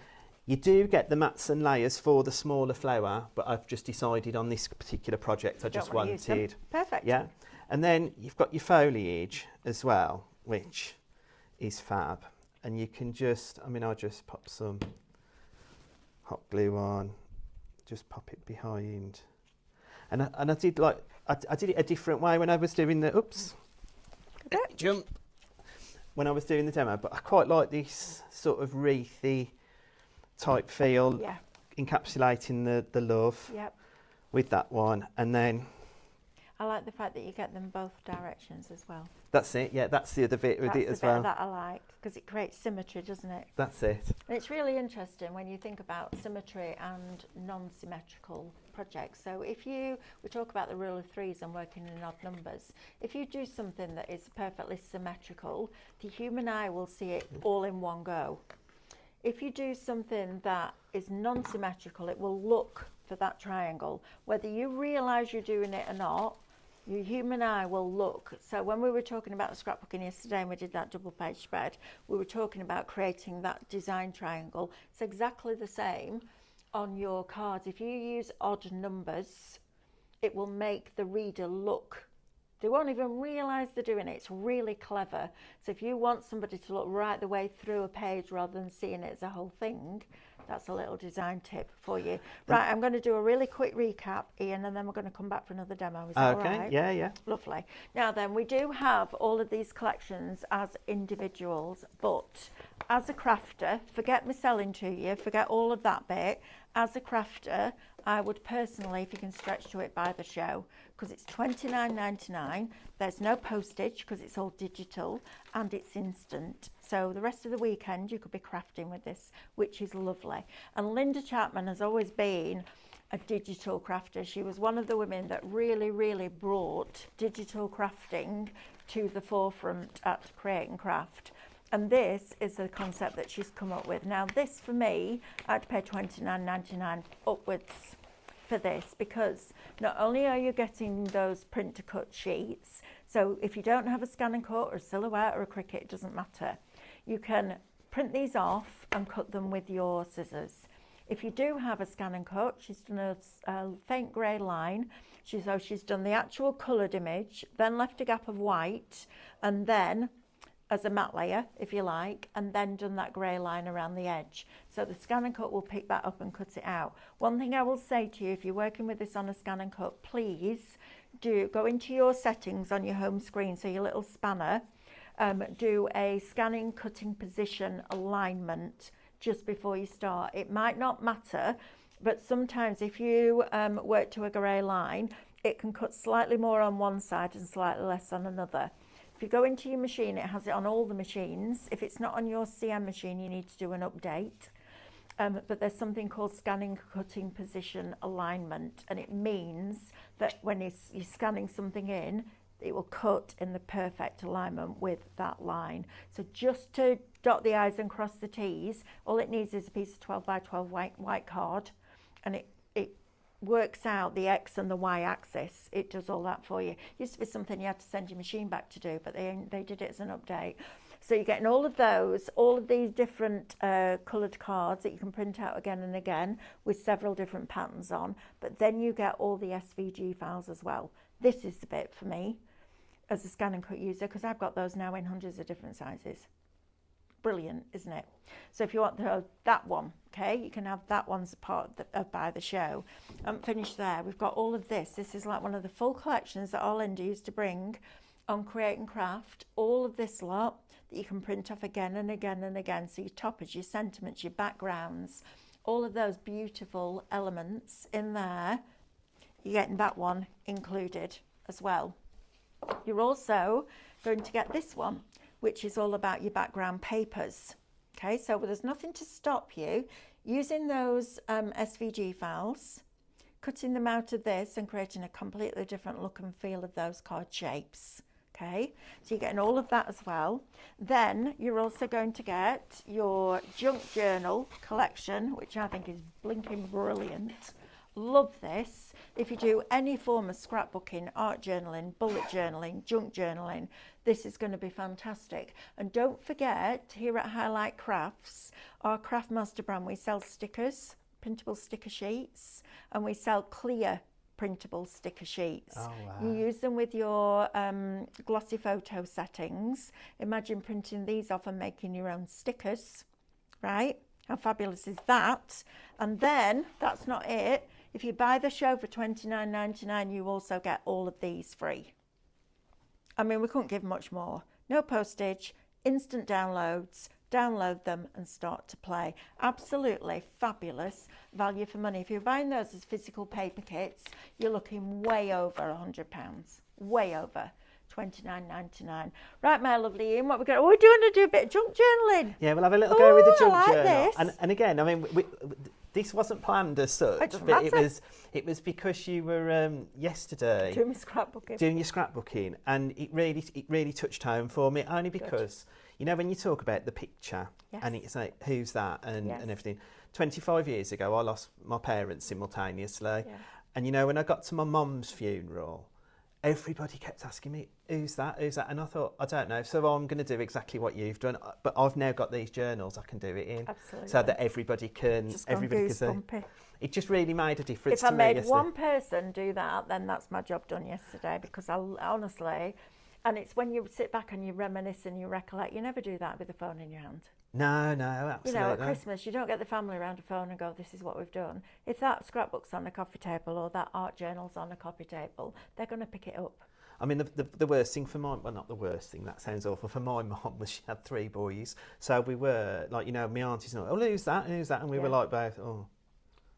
You do get the mats and layers for the smaller flower, but I've just decided on this particular project I just wanted. Perfect. Yeah. And then you've got your foliage as well, which is fab. And you can just, I'll just pop some hot glue on, just pop it behind. And I did I did it a different way when I was doing the, jump. When I was doing the demo, but I quite like this sort of wreathy type feel, encapsulating the love with that one. And then I like the fact that you get them both directions as well. That's it, yeah, that's the other bit with it as well. That's the bit that I like, because it creates symmetry, doesn't it? That's it. And it's really interesting when you think about symmetry and non-symmetrical projects. So if we talk about the rule of 3s and working in odd numbers, if you do something that is perfectly symmetrical, the human eye will see it all in one go. If you do something that is non-symmetrical, it will look for that triangle. Whether you realise you're doing it or not, your human eye will look. So when we were talking about the scrapbooking yesterday and we did that double page spread, we were talking about creating that design triangle. It's exactly the same on your cards. If you use odd numbers, it will make the reader look. They won't even realise they're doing it. It's really clever. So if you want somebody to look right the way through a page rather than seeing it as a whole thing, that's a little design tip for you. Right, I'm going to do a really quick recap, Ian, and then we're going to come back for another demo. Is that all right? Yeah. Lovely. Now then, we do have all of these collections as individuals, but as a crafter, forget me selling to you, forget all of that bit. As a crafter, I would personally, if you can stretch to it, buy the show, because it's $29.99. There's no postage because it's all digital and it's instant. So the rest of the weekend you could be crafting with this, which is lovely. And Linda Chapman has always been a digital crafter. She was one of the women that really, really brought digital crafting to the forefront at Create and Craft. And this is the concept that she's come up with. Now this, for me, I'd pay $29.99 upwards for this, because not only are you getting those print to cut sheets, so if you don't have a scan and cut or a silhouette or a Cricut, it doesn't matter. You can print these off and cut them with your scissors. If you do have a scan and cut, she's done a faint grey line. She's done the actual coloured image, then left a gap of white, and then as a matte layer, if you like, and then done that grey line around the edge. So the Scan and Cut will pick that up and cut it out. One thing I will say to you, if you're working with this on a Scan and Cut, please do go into your settings on your home screen, so your little spanner, do a scanning cutting position alignment just before you start. It might not matter, but sometimes if you work to a grey line, it can cut slightly more on one side and slightly less on another. If you go into your machine, it has it on all the machines. If it's not on your CM machine, you need to do an update. But there's something called scanning cutting position alignment, and it means that when you're scanning something in, it will cut in the perfect alignment with that line. So just to dot the I's and cross the T's, all it needs is a piece of 12 by 12 white card, and it works out the X and the Y axis. It does all that for you. It used to be something you had to send your machine back to do, but they did it as an update. So you're getting all of those, all of these different coloured cards that you can print out again and again with several different patterns on, but then you get all the SVG files as well. This is the bit for me as a Scan and Cut user, because I've got those now in hundreds of different sizes. Brilliant, isn't it? So if you want that one, okay, you can have that one as a part of Buy the Show. Finished there. We've got all of this. This is like one of the full collections that our Linda used to bring on Create and Craft. All of this lot that you can print off again and again and again. So your toppers, your sentiments, your backgrounds, all of those beautiful elements in there. You're getting that one included as well. You're also going to get this one, which is all about your background papers. Okay, so there's nothing to stop you using those SVG files, cutting them out of this and creating a completely different look and feel of those card shapes. Okay, so you're getting all of that as well. Then you're also going to get your junk journal collection, which I think is blinking brilliant. Love this. If you do any form of scrapbooking, art journaling, bullet journaling, junk journaling, this is going to be fantastic. And don't forget, here at Highlight Crafts, our Craft Master brand, we sell stickers, printable sticker sheets, and we sell clear printable sticker sheets. Oh, wow. You use them with your glossy photo settings. Imagine printing these off and making your own stickers, right? How fabulous is that? And then, that's not it. If you buy the show for $29.99, you also get all of these free. I mean, we couldn't give much more. No postage, instant downloads, download them and start to play. Absolutely fabulous value for money. If you're buying those as physical paper kits, you're looking way over £100, way over. $29.99. Right, my lovely Ian, what we're doing to do a bit of junk journaling. Yeah, we'll have a little go with the junk I like journal. this. And again, I mean, this wasn't planned as such, but it was because you were yesterday doing your scrapbooking, and it really touched home for me. Only because you know when you talk about the picture, yes. and it's like who's that and everything. 25 years ago, I lost my parents simultaneously, and you know when I got to my mum's funeral, everybody kept asking me, who's that? And I thought, I don't know. So I'm going to do exactly what you've done. But I've now got these journals I can do it in. Absolutely. So that everybody can see. It just really made a difference to me. If I made one person do that, then that's my job done yesterday. Because honestly, and it's when you sit back and you reminisce and you recollect, you never do that with the phone in your hand. No, absolutely. You know, at Christmas, you don't get the family around a phone and go, this is what we've done. If that scrapbook's on a coffee table or that art journal's on a coffee table, they're going to pick it up. I mean, the worst thing for my, well, not the worst thing, that sounds awful, for my mum was she had 3 boys. So we were, like, you know, my auntie's like, oh, who's that? And we were like both, oh.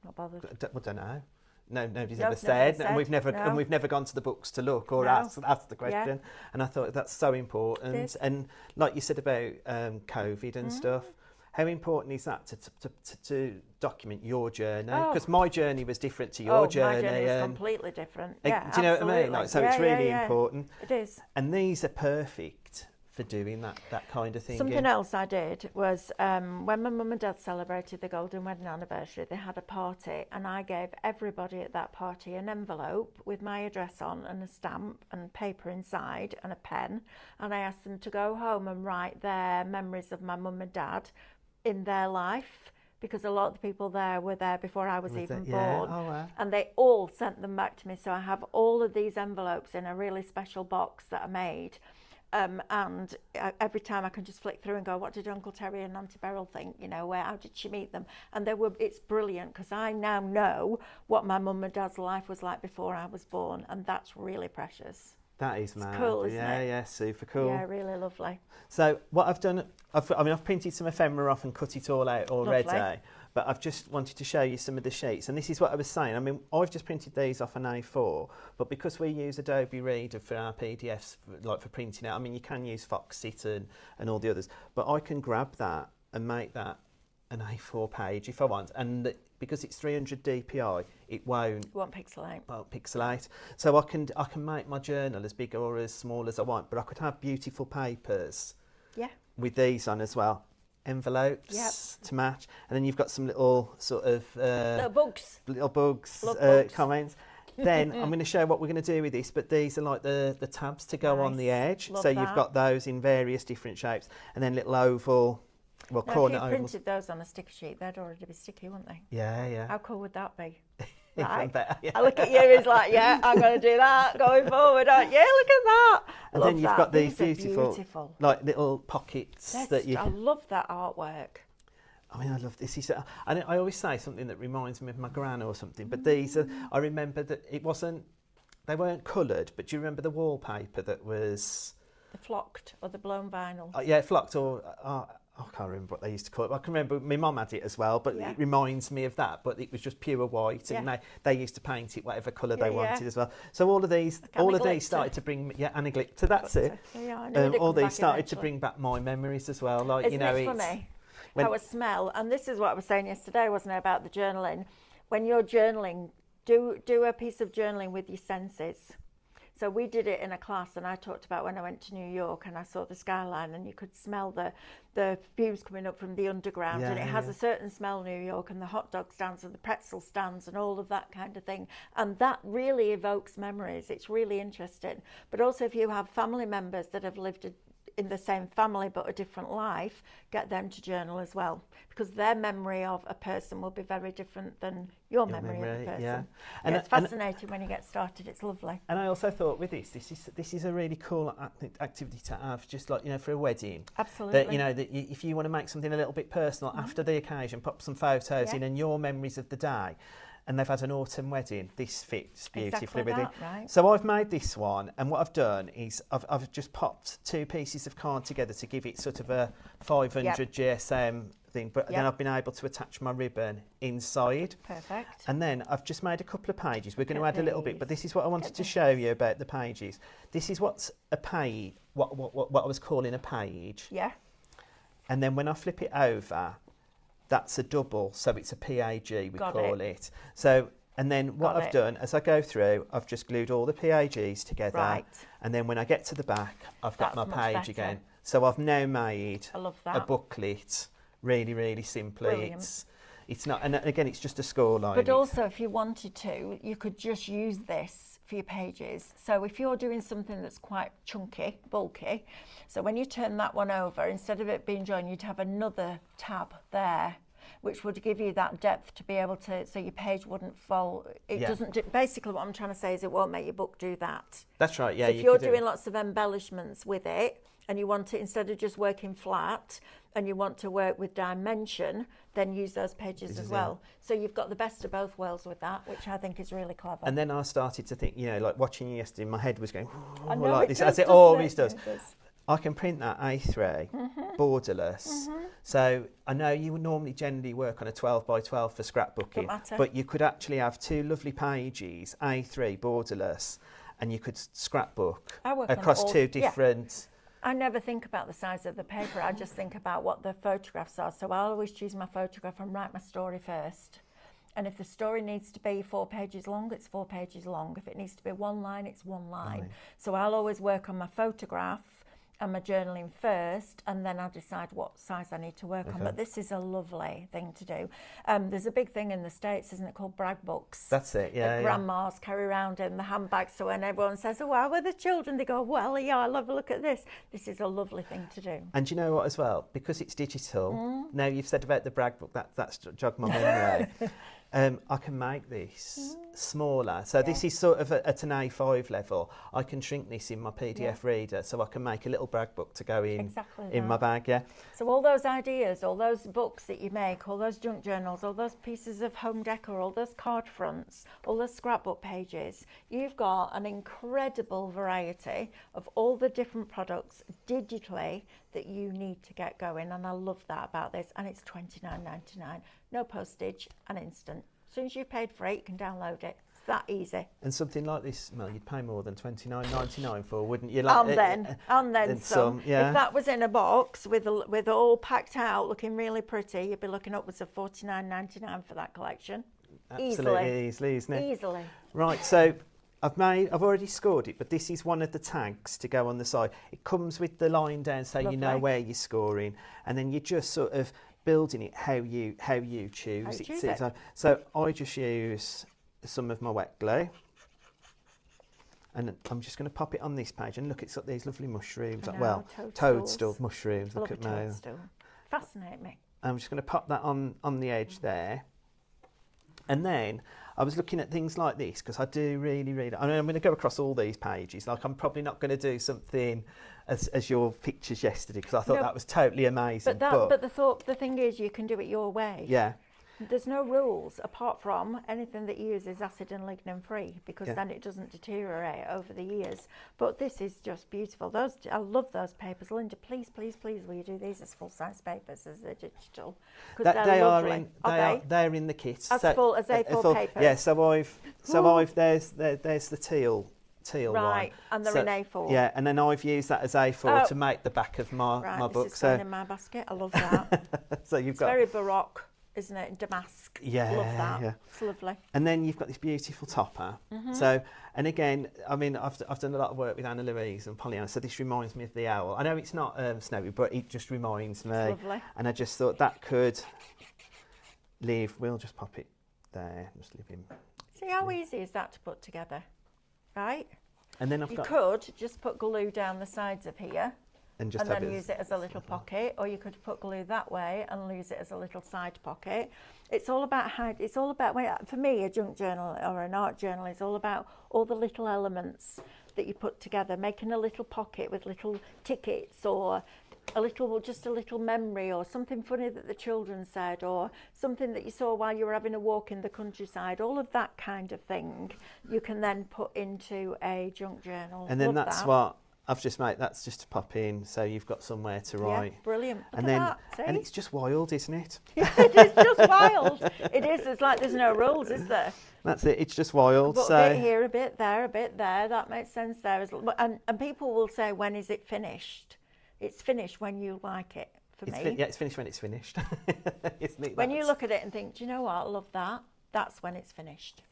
Not bothered. I don't know. No, nobody's ever said, and we've never gone to the books to look or ask the question. Yeah. And I thought that's so important. And like you said about COVID and stuff, how important is that to document your journey? Because my journey was different to your journey. My journey is completely different. Yeah, do you know what I mean? Like, so it's really important. It is. And these are perfect for doing that kind of thing. Something else I did was when my mum and dad celebrated the golden wedding anniversary, they had a party, and I gave everybody at that party an envelope with my address on and a stamp and paper inside and a pen, and I asked them to go home and write their memories of my mum and dad in their life, because a lot of the people there were there before I was even born. Oh, wow. And they all sent them back to me. So I have all of these envelopes in a really special box that I made. And every time I can just flick through and go, what did Uncle Terry and Auntie Beryl think? You know, how did she meet them? And it's brilliant because I now know what my mum and dad's life was like before I was born, and that's really precious. That is mad. It's cool, isn't it? Yeah, super cool. Yeah, really lovely. So what I've done, I've printed some ephemera off and cut it all out already. Lovely. But I've just wanted to show you some of the sheets. And this is what I was saying. I mean, I've just printed these off an A4, but because we use Adobe Reader for our PDFs, like for printing out, I mean, you can use Foxit and all the others, but I can grab that and make that an A4 page if I want. And because it's 300 DPI, it won't pixelate. Won't pixelate. So I can make my journal as big or as small as I want, but I could have beautiful papers. Yeah. With these on as well. Envelopes to match, and then you've got some little sort of little bugs comments. Then I'm going to show what we're going to do with this, but these are like the tabs to go on the edge. Love so that. You've got those in various different shapes, and then little oval, corner ovals. If you printed those on a sticker sheet, they'd already be sticky, wouldn't they? Yeah. How cool would that be? Right. Better, yeah. I look at you, it's like, yeah, I'm going to do that going forward. Yeah, look at that. And then you've got these beautiful, like little pockets I love that artwork. I mean, I love this. And I always say something that reminds me of my gran or something. But these are, I remember that they weren't coloured. But do you remember the wallpaper that was the flocked or the blown vinyl? Yeah, flocked or. I can't remember what they used to call it. I can remember my mum had it as well, but it reminds me of that. But it was just pure white, and they used to paint it whatever colour they wanted as well. So all of these started to bring Annie Glitter. That's it. All these started to bring back my memories as well. Like Isn't it funny how a smell, and this is what I was saying yesterday, wasn't it, about the journaling? When you're journaling, do a piece of journaling with your senses. So we did it in a class, and I talked about when I went to New York and I saw the skyline, and you could smell the views coming up from the underground, and it has a certain smell, New York, and the hot dog stands and the pretzel stands and all of that kind of thing. And that really evokes memories. It's really interesting. But also if you have family members that have lived in the same family but a different life, get them to journal as well, because their memory of a person will be very different than your memory of a person. Yeah. And it's fascinating when you get started. It's lovely. And I also thought with this is a really cool activity to have, just like, you know, for a wedding. Absolutely. That if you want to make something a little bit personal after the occasion, pop some photos in and your memories of the day. And they've had an autumn wedding. This fits beautifully with it. Right. So I've made this one, and what I've done is I've just popped two pieces of card together to give it sort of a 500 GSM thing, but then I've been able to attach my ribbon inside. Perfect. And then I've just made a couple of pages. We're going to add a little bit, but this is what I wanted to show you about the pages. This is what's a page, what I was calling a page. Yeah. And then when I flip it over, that's a double, so it's a PAG, we call it. So, and then what I've done, as I go through, I've just glued all the PAGs together. Right. And then when I get to the back, I've got my page again. So I've now made a booklet, really, really simply. Brilliant. It's not, and again, it's just a scoreline. But also, if you wanted to, you could just use this for your pages. So if you're doing something that's quite chunky, bulky, so when you turn that one over, instead of it being joined, you'd have another tab there, which would give you that depth to be able to, so your page wouldn't fall. It doesn't do, basically what I'm trying to say is it won't make your book do that. That's right, yeah. So if you're doing lots of embellishments with it, and you want to, instead of just working flat, and you want to work with dimension, then use those pages as well. So you've got the best of both worlds with that, which I think is really clever. And then I started to think, you know, like watching you yesterday, my head was going, I know like this, as it always does. I can print that A3, borderless. So I know you would normally generally work on a 12 by 12 for scrapbooking, but you could actually have two lovely pages, A3, borderless, and you could scrapbook across two different... I never think about the size of the paper. I just think about what the photographs are. So I always choose my photograph and write my story first. And if the story needs to be 4 pages long, it's 4 pages long. If it needs to be one line, it's one line. So I'll always work on my photograph and my journaling first, and then I'll decide what size I need to work on. But this is a lovely thing to do. There's a big thing in the States, isn't it, called brag books? That's it, that grandmas carry around in the handbag. So when everyone says, oh, how are the children? They go, well, yeah, I love a look at this. This is a lovely thing to do. And you know what as well? Because it's digital, now you've said about the brag book, that's jogged my memory. I can make this smaller. So this is sort of at an A5 level. I can shrink this in my PDF reader, so I can make a little brag book to go in my bag. Yeah. So all those ideas, all those books that you make, all those junk journals, all those pieces of home decor, all those card fronts, all those scrapbook pages, you've got an incredible variety of all the different products digitally that you need to get going, and I love that about this. And it's $29.99, no postage, and instant. As soon as you've paid for it, you can download it. It's that easy. And something like this, Mel, you'd pay more than $29.99 for, wouldn't you? And then some. Yeah. If that was in a box with all packed out, looking really pretty, you'd be looking upwards of $49.99 for that collection. Absolutely easily, isn't it? Easily. Right, so I've already scored it, but this is one of the tags to go on the side. It comes with the line down so you know where you're scoring, and then you just sort of building it how you choose it. So I just use some of my wet glue, and I'm just going to pop it on this page, and look, it's got these lovely mushrooms. Toadstool mushrooms. Look at me. Fascinate me. I'm just going to pop that on the edge there. And then I was looking at things like this because I do really, I mean, I'm going to go across all these pages. Like, I'm probably not going to do something as your pictures yesterday, because I thought that was totally amazing. But the thing is, you can do it your way. Yeah. There's no rules apart from anything that you use is acid and lignin free, because then it doesn't deteriorate over the years. But this is just beautiful. I love those papers. Linda, please, will you do these as full-size papers as they're digital? Because they're lovely. They're in the kit. As full as A4 papers. Yeah. So there's the teal right, one. And they're in A4. Yeah, and then I've used that as A4 to make the back of my book. This is going in my basket. I love that. It's very baroque, isn't it? Damask. Yeah, love that. Yeah. It's lovely. And then you've got this beautiful topper. So, and again, I mean, I've done a lot of work with Anna Louise and Pollyanna, so this reminds me of the owl. I know it's not snowy, but it just reminds me. It's lovely. And I just thought that could live. We'll just pop it there. Just leave him. See how easy is that to put together, right? And then you could just put glue down the sides of here. And then use it as a little pocket, or you could put glue that way and use it as a little side pocket. It's all about for me, a junk journal or an art journal is all about all the little elements that you put together, making a little pocket with little tickets, or just a little memory, or something funny that the children said, or something that you saw while you were having a walk in the countryside. All of that kind of thing you can then put into a junk journal. And then that's what I've just made. That's just to pop in, so you've got somewhere to write. Yeah, brilliant. And it's just wild, isn't it? Yeah, it is just wild. It is. It's like there's no rules, is there? That's it. It's just wild. But a bit here, a bit there, a bit there. That makes sense there. And people will say, when is it finished? It's finished when you like it. For me, it's finished when it's finished. Isn't it? When you look at it and think, do you know what? I love that. That's when it's finished.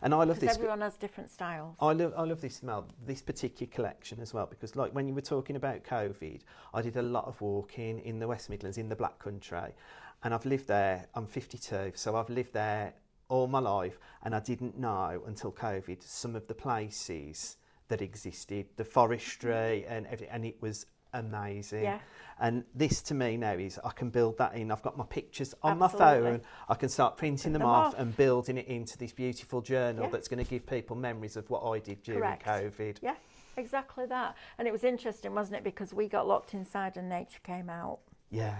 And I love this. Everyone has different styles. I love this, Mel, this particular collection as well, because like when you were talking about COVID, I did a lot of walking in the West Midlands, in the Black Country, and I've lived there. I'm 52, so I've lived there all my life, and I didn't know until COVID some of the places that existed, the forestry and everything, and it was amazing. Yeah. And this to me now is I can build that in. I've got my pictures on my phone. I can start printing them off and building it into this beautiful journal that's going to give people memories of what I did during COVID. Yeah, exactly that. And it was interesting, wasn't it? Because we got locked inside and nature came out. Yeah.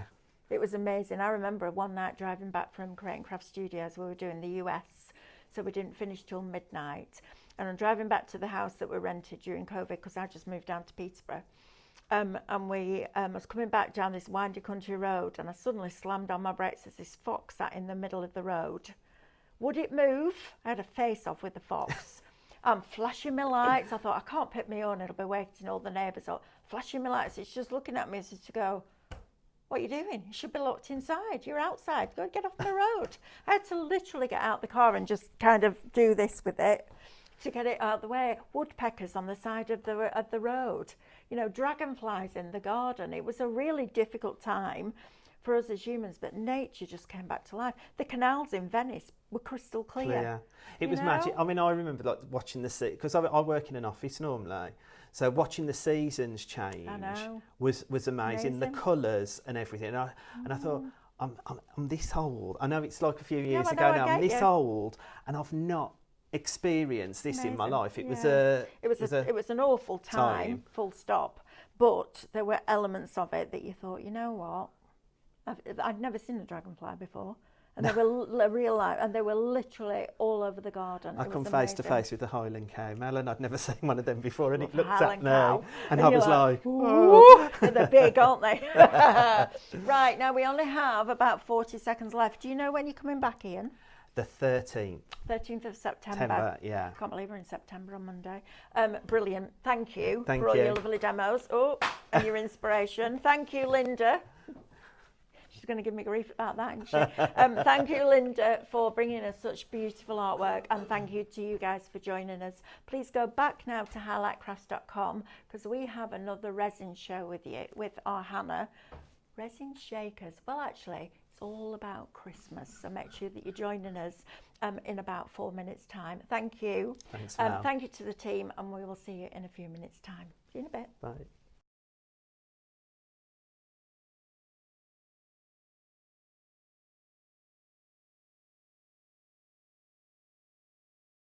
It was amazing. I remember one night driving back from Create and Craft Studios. We were doing the US, so we didn't finish till midnight. And I'm driving back to the house that we rented during COVID, because I just moved down to Peterborough. And we was coming back down this windy country road, and I suddenly slammed on my brakes as this fox sat in the middle of the road. Would it move? I had a face-off with the fox. I'm flashing my lights. I thought, I can't pick me on, it'll be waking all the neighbours up. Flashing my lights, it's just looking at me as if to go, what are you doing? You should be locked inside. You're outside. Go get off the road. I had to literally get out the car and just kind of do this with it to get it out of the way. Woodpeckers on the side of the road. You know, dragonflies in the garden. It was a really difficult time for us as humans, but nature just came back to life. The canals in Venice were crystal clear. It was magic. I mean, I remember like watching the sea, because I work in an office normally, so watching the seasons change was amazing. The colours and everything. And I thought, I'm this old. I know it's like a few years I ago know, now. I I'm get this you. old, and I've not experienced this in my Amazing. life. It Yeah. was an awful time, full stop. But there were elements of it that you thought, you know what? I'd never seen a dragonfly before. And they were real life, and they were literally all over the garden. I come face to face with the Highland cow, Mel, and I'd never seen one of them before, and it looked at me, and I was like, "Ooh!" They're big, aren't they? Right, now we only have about 40 seconds left. Do you know when you're coming back, Ian? The 13th. 13th of September. Yeah. Can't believe we're in September on Monday. Brilliant. Thank you Thank for all you. your lovely demos. Oh, and your inspiration. Thank you, Linda. She's going to give me grief about that, isn't she? Thank you, Linda, for bringing us such beautiful artwork, and thank you to you guys for joining us. Please go back now to highlightcrafts.com because we have another resin show with our Hannah. Resin shakers. Well, actually, it's all about Christmas, so make sure that you're joining us in about 4 minutes' time. Thank you. Thanks, Mel. Thank you to the team, and we will see you in a few minutes' time. See you in a bit. Bye.